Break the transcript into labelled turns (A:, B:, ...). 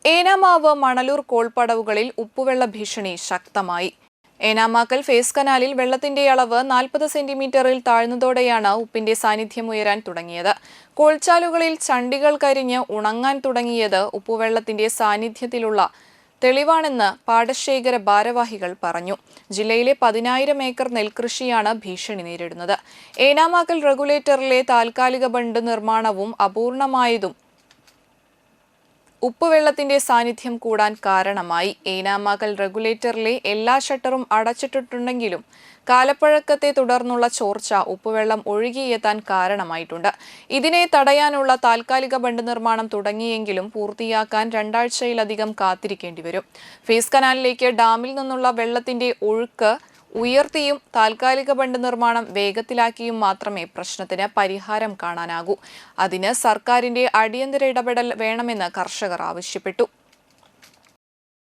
A: ഏനാമാവ് മണലൂർ കോൾപ്പടവുകളിൽ ഉപ്പുവെള്ള ഭീഷണി ശക്തമായി. ഏനാമാക്കൽ ഫേസ് കനാലിൽ വെള്ളത്തിന്റെ അളവ് 40 സെന്റിമീറ്ററിൽ താഴ്ന്നതോടെയാണ് ഉപ്പിന്റെ സാന്നിധ്യം ഉയരാൻ തുടങ്ങിയത്. കോൾച്ചാലുകളിൽ ചണ്ടികൾ കരിഞ്ഞ് ഉണങ്ങാൻ തുടങ്ങിയത് ഉപ്പുവെള്ളത്തിന്റെ സാന്നിധ്യത്തിലുള്ള തെളിവാണെന്ന് പാടശേഖര ഭാരവാഹികൾ പറഞ്ഞു. ജില്ലയിലെ 10,000 ഏക്കർ നെൽകൃഷിയാണ് ഭീഷണി നേരിടുന്നത്. ഏനാമാക്കൽ റെഗുലേറ്ററിലെ താൽക്കാലിക ബണ്ട് നിർമ്മാണവും അപൂർണമായതും ഉപ്പുവെള്ളത്തിന്റെ സാന്നിധ്യം കൂടാൻ കാരണമായി. ഏനാമാക്കൽ റെഗുലേറ്ററിലെ എല്ലാ ഷട്ടറും അടച്ചിട്ടിട്ടുണ്ടെങ്കിലും കാലപ്പഴക്കത്തെ തുടർന്നുള്ള ചോർച്ച ഉപ്പുവെള്ളം ഒഴുകിയെത്താൻ കാരണമായിട്ടുണ്ട്. ഇതിനെ തടയാനുള്ള താൽക്കാലിക ബണ്ട് നിർമ്മാണം തുടങ്ങിയെങ്കിലും പൂർത്തിയാക്കാൻ 2 ആഴ്ചയിലധികം കാത്തിരിക്കേണ്ടി വരും. ഫേസ് കനാലിലേക്ക് ഡാമിൽ നിന്നുള്ള വെള്ളത്തിന്റെ ഒഴുക്ക് ഉയർത്തിയും താൽക്കാലിക ബണ്ട് നിർമ്മാണം വേഗത്തിലാക്കിയും മാത്രമേ പ്രശ്നത്തിന് പരിഹാരം കാണാനാകൂ. അതിന് സർക്കാരിന്റെ അടിയന്തര ഇടപെടൽ വേണമെന്ന് കർഷകർ ആവശ്യപ്പെട്ടു.